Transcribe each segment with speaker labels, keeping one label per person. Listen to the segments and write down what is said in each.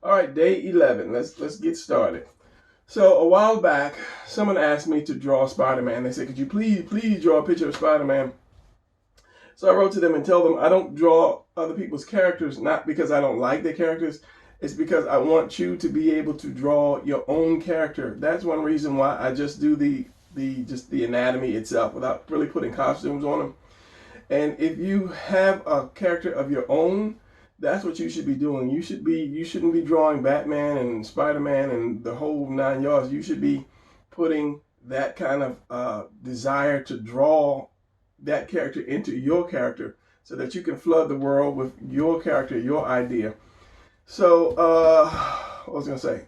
Speaker 1: All right, day 11. Let's get started. So a while back, someone asked me to draw Spider-Man. They said, "Could you please draw a picture of Spider-Man?" So I wrote to them and tell them I don't draw other people's characters not because I don't like their characters. It's because I want you to be able to draw your own character. That's one reason why I just do the anatomy itself without really putting costumes on them. And if you have a character of your own, that's what you should be doing. You shouldn't be drawing Batman and Spider-Man and the whole 9 yards. You should be putting that kind of desire to draw that character into your character so that you can flood the world with your character, your idea. So what was I gonna say?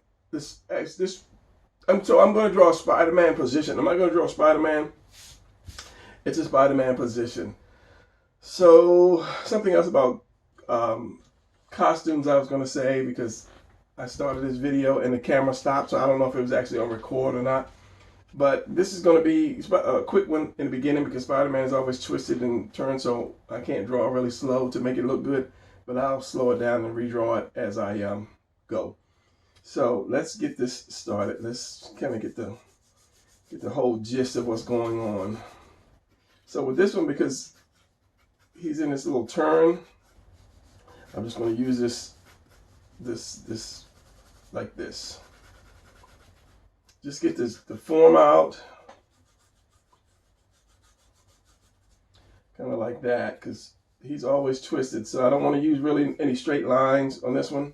Speaker 1: I'm going to draw a Spider-Man position. Am I going to draw Spider-Man? It's a Spider-Man position. So something else about costumes I was going to say, because I started this video and the camera stopped, so I don't know if it was actually on record or not. But this is going to be a quick one in the beginning because Spider-Man is always twisted and turned, so I can't draw really slow to make it look good. But I'll slow it down and redraw it as I go. So let's get this started. Let's kind of get the whole gist of what's going on. So with this one, because he's in this little turn, I'm just going to use this like this. Just get the form out, kind of like that, because he's always twisted. So I don't want to use really any straight lines on this one,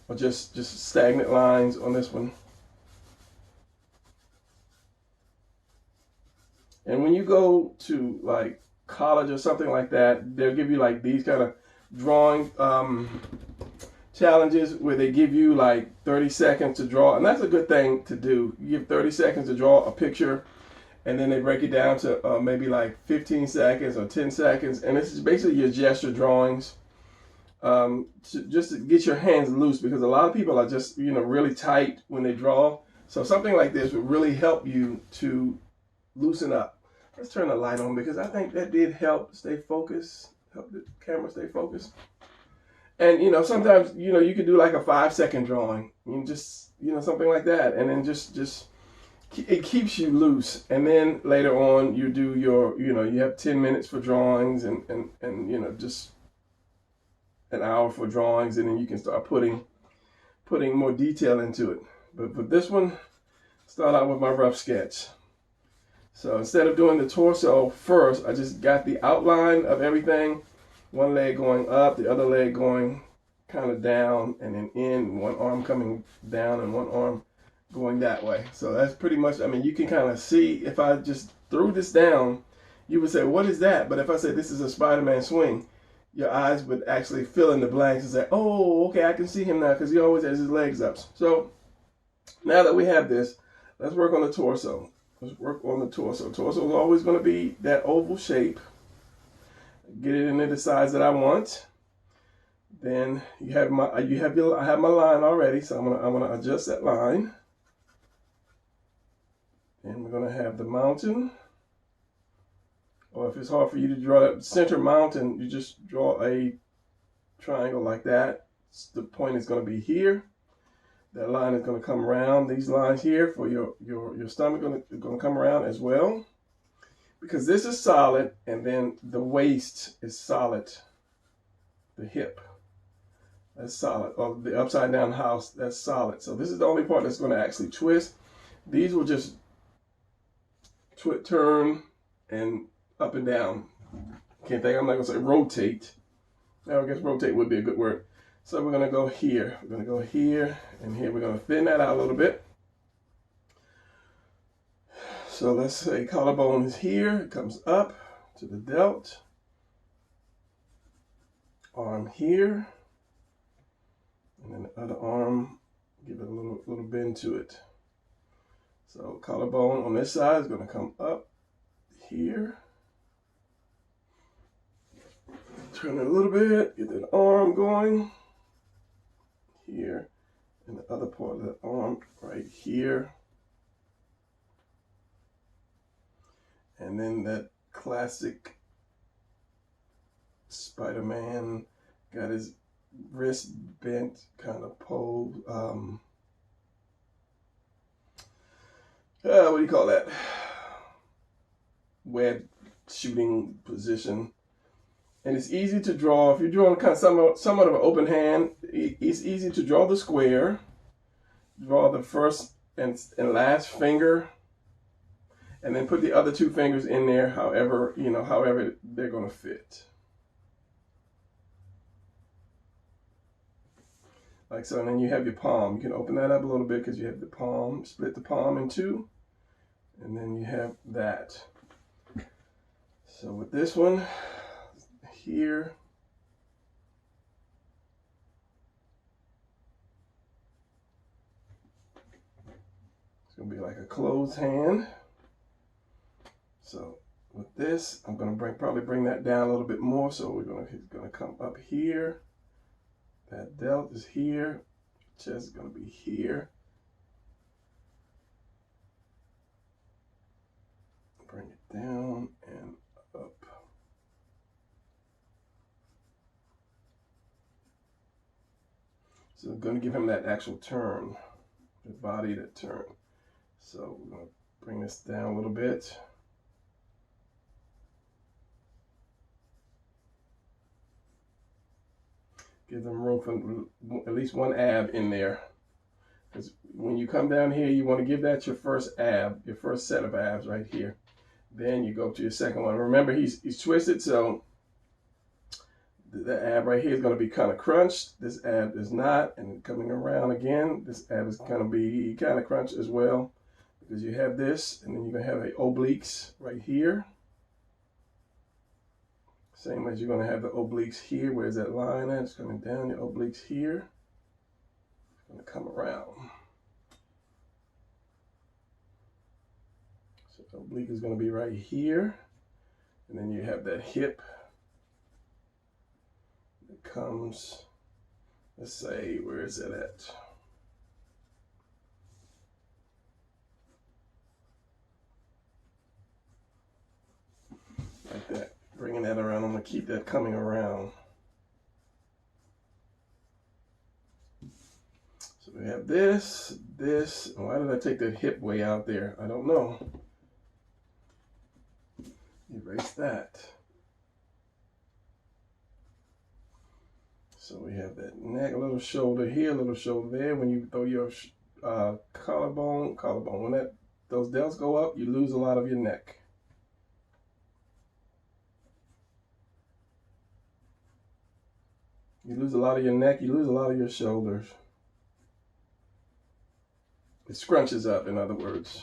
Speaker 1: or just stagnant lines on this one. And when you go to like college or something like that, they'll give you like these kind of drawing challenges where they give you like 30 seconds to draw, and that's a good thing to do. You give 30 seconds to draw a picture, and then they break it down to maybe like 15 seconds or 10 seconds, and this is basically your gesture drawings, just to get your hands loose, because a lot of people are just really tight when they draw. So something like this would really help you to loosen up. Let's turn the light on because I think that did help stay focused, help the camera stay focused. And sometimes you could do like a 5-second drawing, just something like that, and then just it keeps you loose. And then later on you do your you have 10 minutes for drawings, and just an hour for drawings, and then you can start putting more detail into it. But for this one, start out with my rough sketch. So instead of doing the torso first, I just got the outline of everything. One leg going up, the other leg going kind of down and then in, one arm coming down and one arm going that way. So that's pretty much, you can kind of see, if I just threw this down, you would say, what is that? But if I said this is a Spider-Man swing, your eyes would actually fill in the blanks and say, oh, okay, I can see him now because he always has his legs up. So now that we have this, let's work on the torso. Let's work on the torso. Torso is always going to be that oval shape. Get it into the size that I want. Then I have my line already, so I'm gonna adjust that line. And we're gonna have the mountain. Or if it's hard for you to draw that center mountain, you just draw a triangle like that. The point is going to be here. That line is going to come around. These lines here for your stomach going to come around as well, because this is solid, and then the waist is solid. The hip, that's solid. Or the upside down house, that's solid. So this is the only part that's going to actually twist. These will just turn and up and down. I'm not going to say rotate. I guess rotate would be a good word. So we're going to go here. We're going to go here and here. We're going to thin that out a little bit. So let's say collarbone is here. It comes up to the delt. Arm here. And then the other arm, give it a little bend to it. So collarbone on this side is going to come up here. Turn it a little bit, get that arm going here, and the other part of the arm right here. And then that classic Spider-Man got his wrist bent kind of pose. What do you call that? Web shooting position. And it's easy to draw. If you're drawing kind of somewhat of an open hand, it's easy to draw the square, draw the first and last finger, and then put the other two fingers in there however they're going to fit. Like so, and then you have your palm. You can open that up a little bit because you have the palm, split the palm in two, and then you have that. So with this one here, it's going to be like a closed hand. So with this, I'm going to probably bring that down a little bit more. So he's going to come up here. That delt is here. Chest is going to be here. Bring it down and up. So I'm going to give him that actual turn, the body that turn. So we're going to bring this down a little bit. Give them room for at least one ab in there. Because when you come down here, you want to give that your first ab, your first set of abs right here. Then you go to your second one. Remember, he's twisted, so the ab right here is going to be kind of crunched. This ab is not. And coming around again, this ab is going to be kind of crunched as well. Because you have this, and then you're going to have the obliques right here. Same as you're going to have the obliques here. Where's that line at? It's coming down. The obliques here. It's going to come around. So the oblique is going to be right here. And then you have that hip that comes, let's say, where is it at? Like that. Bringing that around. I'm going to keep that coming around. So we have this. Why did I take that hip way out there? I don't know. Erase that. So we have that neck, a little shoulder here, a little shoulder there. When you throw your collarbone, when those delts go up, you lose a lot of your neck. You lose a lot of your neck, you lose a lot of your shoulders. It scrunches up, in other words.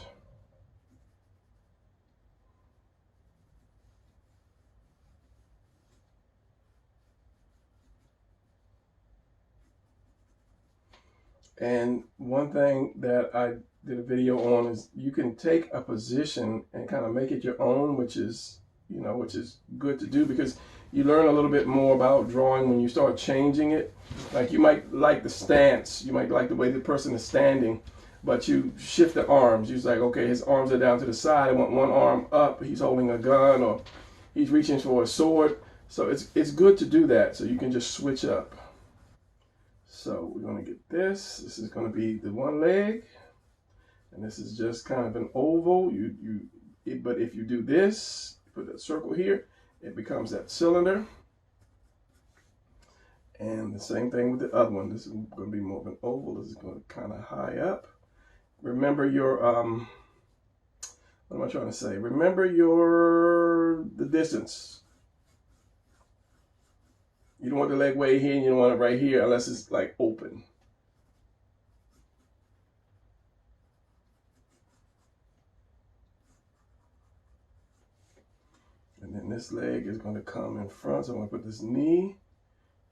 Speaker 1: And one thing that I did a video on is you can take a position and kind of make it your own, which is good to do because you learn a little bit more about drawing when you start changing it. Like you might like the stance, you might like the way the person is standing, but you shift the arms. You're like, okay, his arms are down to the side. I want one arm up. He's holding a gun or he's reaching for a sword. So it's good to do that. So you can just switch up. So we're going to get this. This is going to be the one leg, and this is just kind of an oval. But if you do this, put that circle here, it becomes that cylinder. And the same thing with the other one. This is going to be more of an oval. This is going to kind of high up. Remember your what am I trying to say? Remember the distance. You don't want the leg way here and you don't want it right here unless it's like open. And then this leg is going to come in front. So I'm going to put this knee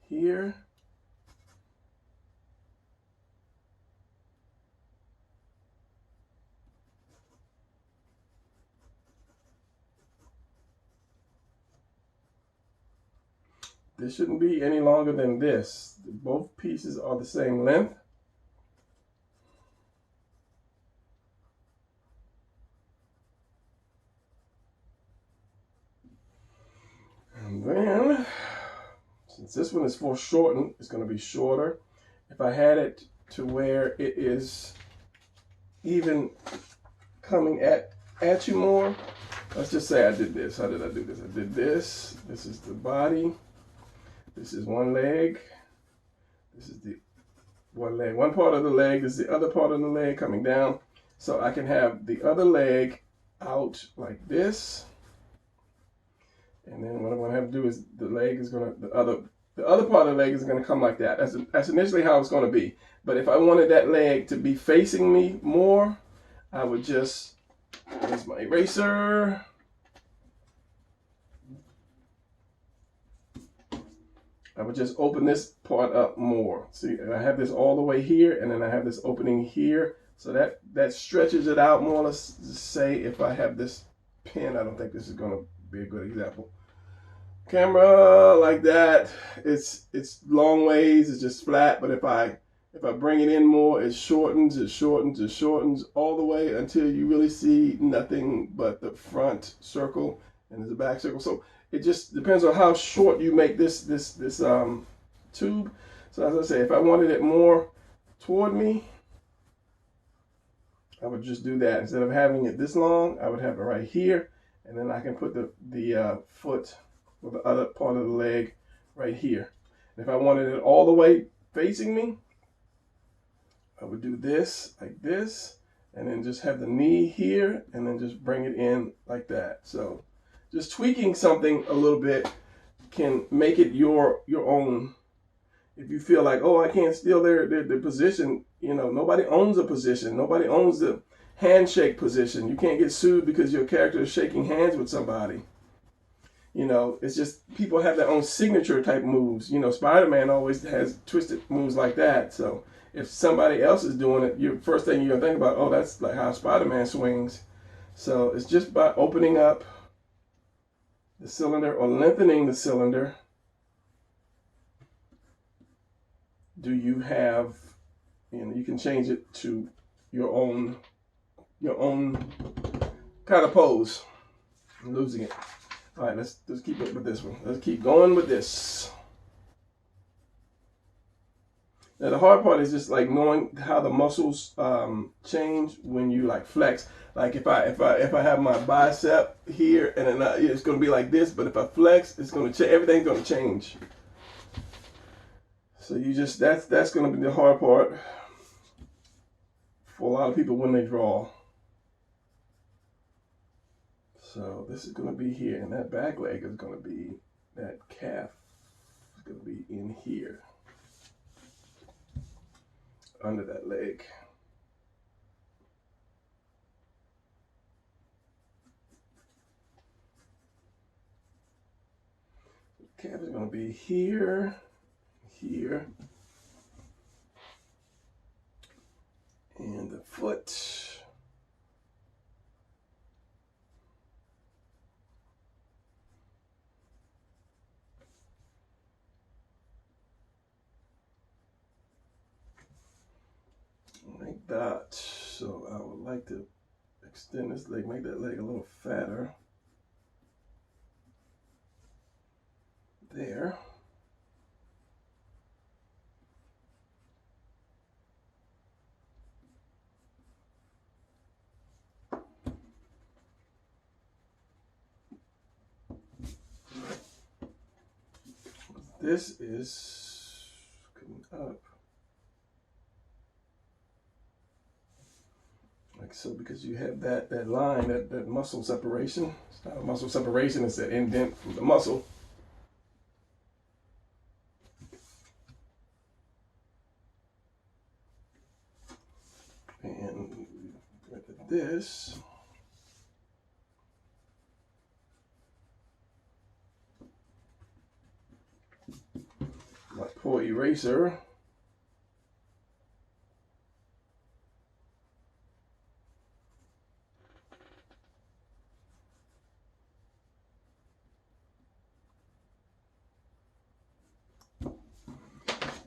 Speaker 1: here. This shouldn't be any longer than this. Both pieces are the same length. And then, Since this one is foreshortened, it's going to be shorter. If I had it to where it is even coming at you more, let's just say I did this. How did I do this? I did this. This is the body. This is one leg. This is the one leg. One part of the leg. This is the other part of the leg coming down. So I can have the other leg out like this. And then what I'm going to have to do is the leg is going to, the other part of the leg is going to come like that. That's initially how it's going to be. But if I wanted that leg to be facing me more, I would just, here's my eraser. I would just open this part up more. See, and I have this all the way here, and then I have this opening here. So that stretches it out more. Let's just say if I have this pin, I don't think this is going to be a good example. Camera like that, it's long ways, it's just flat. But if I bring it in more, it shortens, it shortens, it shortens all the way until you really see nothing but the front circle and the back circle. So it just depends on how short you make this tube. So as I say, if I wanted it more toward me, I would just do that. Instead of having it this long, I would have it right here, and then I can put the foot or the other part of the leg right here. And if I wanted it all the way facing me, I would do this like this, and then just have the knee here, and then just bring it in like that. So just tweaking something a little bit can make it your own. If you feel like, oh, I can't steal their position, you know, nobody owns a position. Nobody owns the handshake position. You can't get sued because your character is shaking hands with somebody. You know, it's just people have their own signature type moves. You know, Spider-Man always has twisted moves like that. So if somebody else is doing it, your first thing you're gonna think about, oh, that's like how Spider-Man swings. So it's just by opening up the cylinder or lengthening the cylinder. Do you have, you know, you can change it to your own kind of pose. I'm losing it. All right, let's keep it with this one. Let's keep going with this. Now the hard part is just like knowing how the muscles change when you like flex. Like if I have my bicep here and then it's going to be like this, but if I flex, it's going to change. Everything's going to change. So you just that's going to be the hard part for a lot of people when they draw. So this is going to be here, and that back leg is going to be, that calf is going to be in here, under that leg. The calf is going to be here, here, and the foot. Like that. So I would like to extend this leg, make that leg a little fatter. There. This is coming up. Like so, because you have that line, that muscle separation. It's not a muscle separation, it's that indent from the muscle. And look at this. My poor eraser.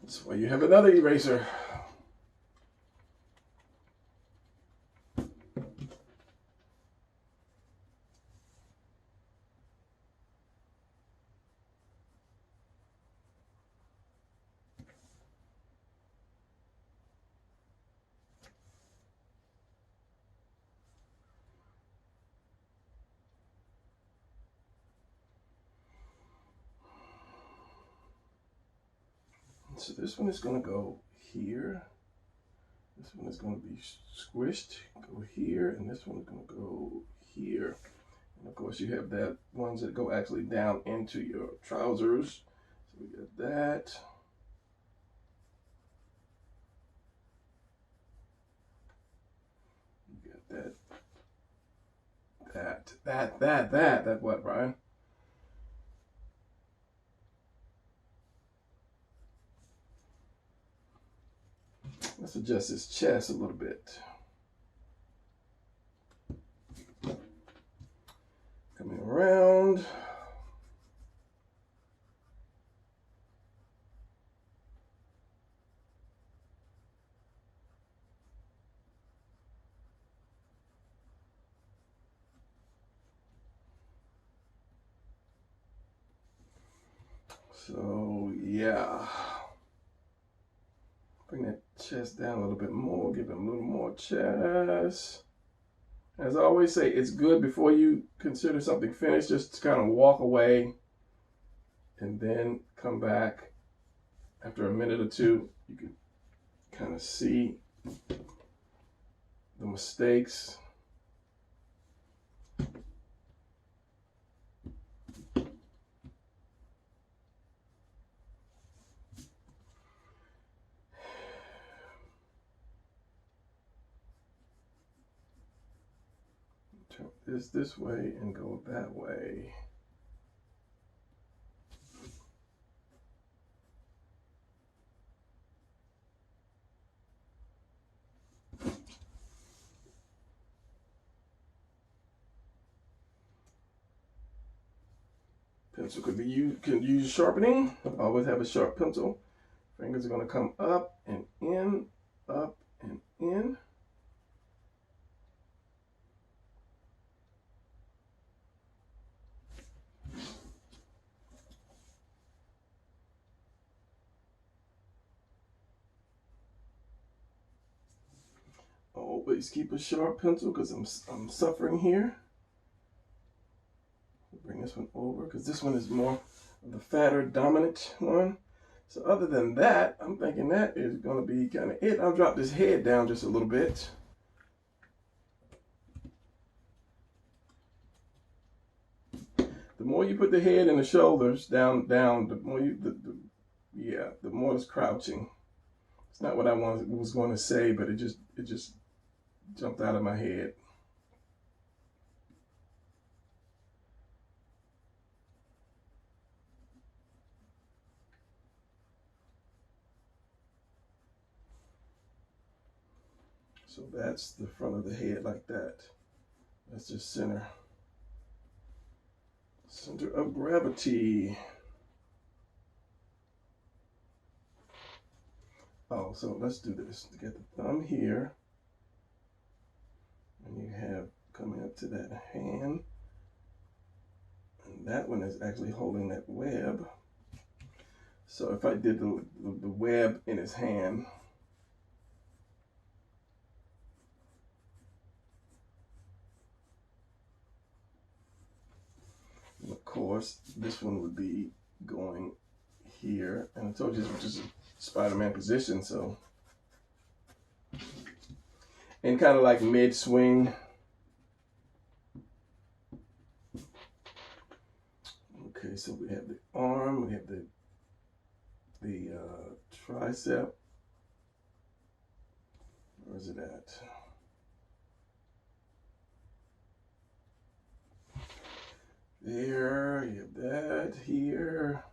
Speaker 1: That's why you have another eraser. So this one is going to go here. This one is going to be squished, go here, and this one is going to go here. And of course, you have that ones that go actually down into your trousers. So we got that. You got that what, Brian? Let's adjust his chest a little bit. Coming around. So yeah. Bring that chest down a little bit more, give him a little more chest. As I always say, it's good before you consider something finished, just to kind of walk away and then come back after a minute or two. You can kind of see the mistakes. Turn this way and go that way. Pencil could be used, can use sharpening. Always have a sharp pencil. Fingers are going to come up and in, up and in. Always keep a sharp pencil because I'm suffering here. Bring this one over because this one is more of the fatter, dominant one. So other than that, I'm thinking that is going to be kind of it. I'll drop this head down just a little bit. The more you put the head and the shoulders down, the more you, the more it's crouching. It's not what I was going to say, but it just jumped out of my head. So that's the front of the head like that. That's just center of gravity. Oh, so let's do this. Get the thumb here. And you have coming up to that hand. And that one is actually holding that web. So if I did the web in his hand, and of course, this one would be going here. And I told you this was just a Spider-Man position, so. And kind of like mid-swing. Okay, so we have the arm, we have the tricep. Where is it at? There, you have that here.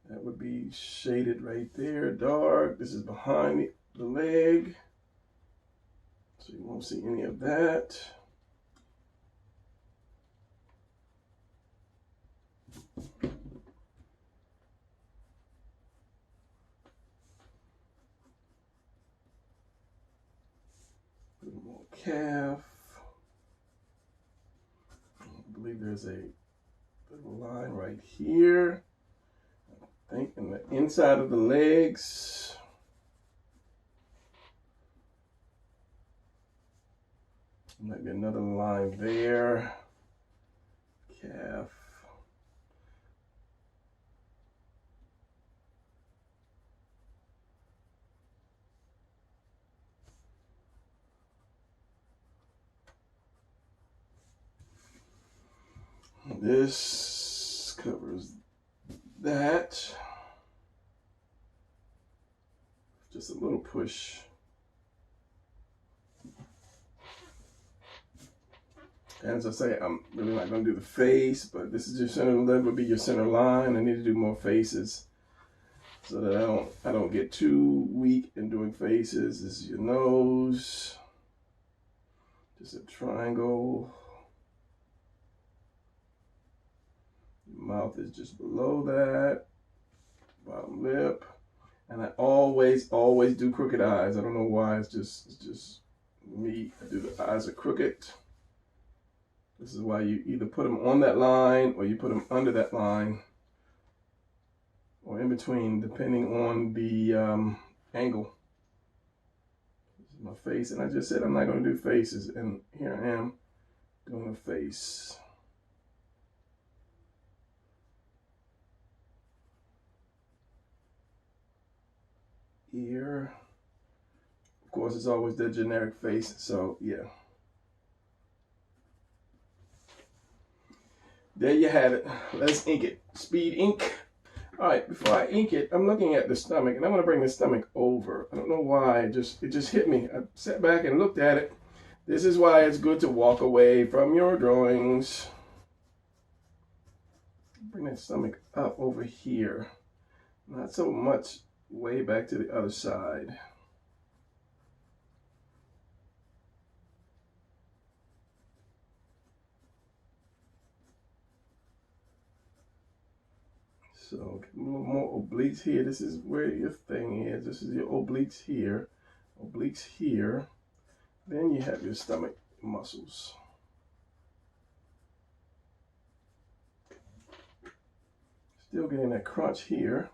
Speaker 1: That would be shaded right there, dark. This is behind the leg. So you won't see any of that. A little more calf. I believe there's a little line right here. I think in the inside of the legs. Might be another line there. Calf. This covers that. Just a little push. And as I say, I'm really not going to do the face, but this is your center lip, would be your center line. I need to do more faces so that I don't get too weak in doing faces. This is your nose. Just a triangle. Your mouth is just below that. Bottom lip. And I always do crooked eyes. I don't know why. It's just me. I do the eyes are crooked. This is why you either put them on that line or you put them under that line or in between, depending on the angle. This is my face, and I just said I'm not going to do faces, and here I am doing a face. Ear. Of course, it's always the generic face, so yeah. There you have it. Let's ink it. Speed ink. All right, before I ink it, I'm looking at the stomach, and I'm going to bring the stomach over. I don't know why. It just hit me. I sat back and looked at it. This is why it's good to walk away from your drawings. Bring that stomach up over here. Not so much way back to the other side. So a little more obliques here. This is where your thing is. This is your obliques here. Obliques here. Then you have your stomach muscles. Still getting that crunch here.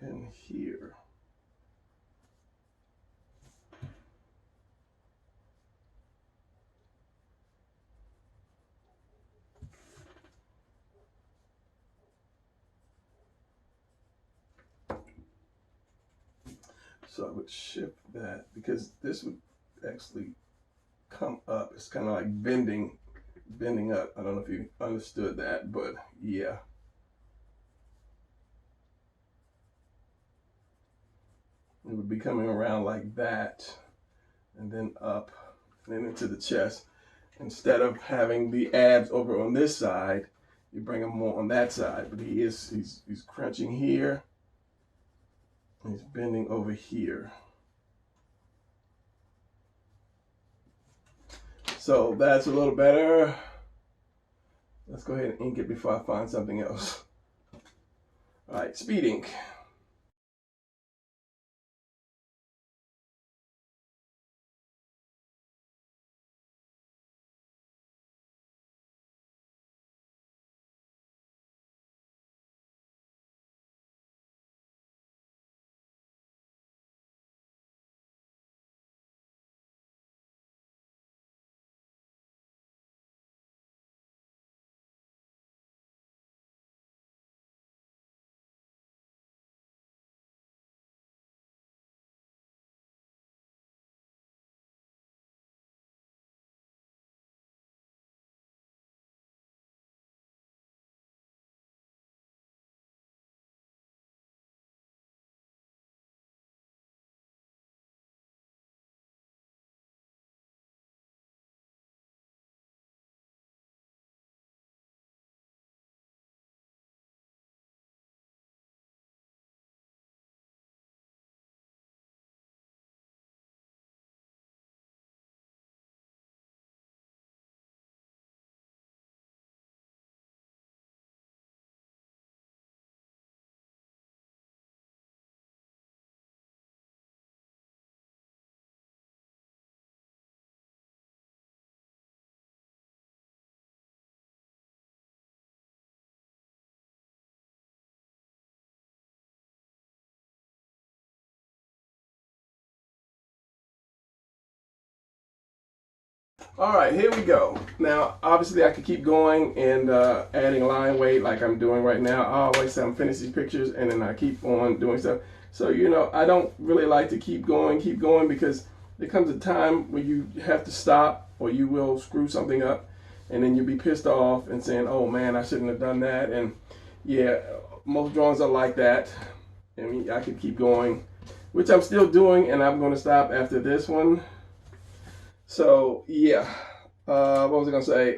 Speaker 1: And here. So I would shift that because this would actually come up. It's kind of like bending up. I don't know if you understood that, but yeah. It would be coming around like that and then up and then into the chest. Instead of having the abs over on this side, you bring them more on that side. But he's crunching here. And he's bending over here. So that's a little better. Let's go ahead and ink it before I find something else. All right, speed ink. All right, here we go. Now, obviously, I could keep going and adding line weight like I'm doing right now. I always say I'm finished these pictures and then I keep on doing stuff. So, you know, I don't really like to keep going, because there comes a time where you have to stop or you will screw something up and then you'll be pissed off and saying, oh man, I shouldn't have done that. And yeah, most drawings are like that. I mean, I could keep going, which I'm still doing, and I'm going to stop after this one. So yeah, what was I gonna say?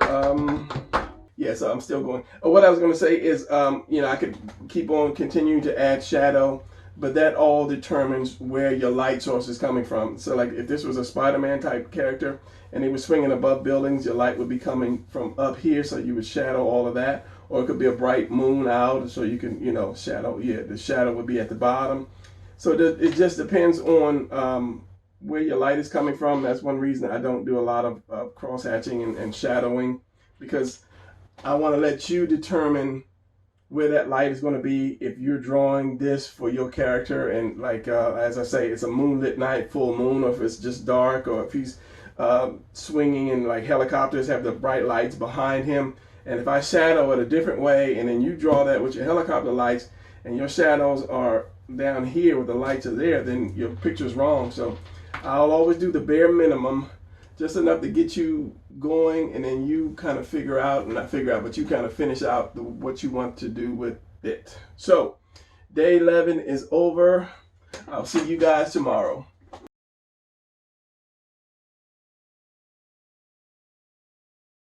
Speaker 1: Yeah, so I'm still going. What I was gonna say is, you know, I could keep on continuing to add shadow, but that all determines where your light source is coming from. So like if this was a Spider-Man type character and he was swinging above buildings, your light would be coming from up here, so you would shadow all of that. Or it could be a bright moon out, so you can, you know, shadow. Yeah, the shadow would be at the bottom. So it just depends on where your light is coming from. That's one reason I don't do a lot of cross hatching and shadowing, because I want to let you determine where that light is going to be if you're drawing this for your character. And like as I say, it's a moonlit night, full moon, or if it's just dark, or if he's swinging and like helicopters have the bright lights behind him. And if I shadow it a different way and then you draw that with your helicopter lights and your shadows are down here with the lights are there, then your picture's wrong. So I'll always do the bare minimum, just enough to get you going, and then you kind of figure out, and not figure out, but you kind of finish out what you want to do with it. So day 11 is over. I'll see you guys tomorrow.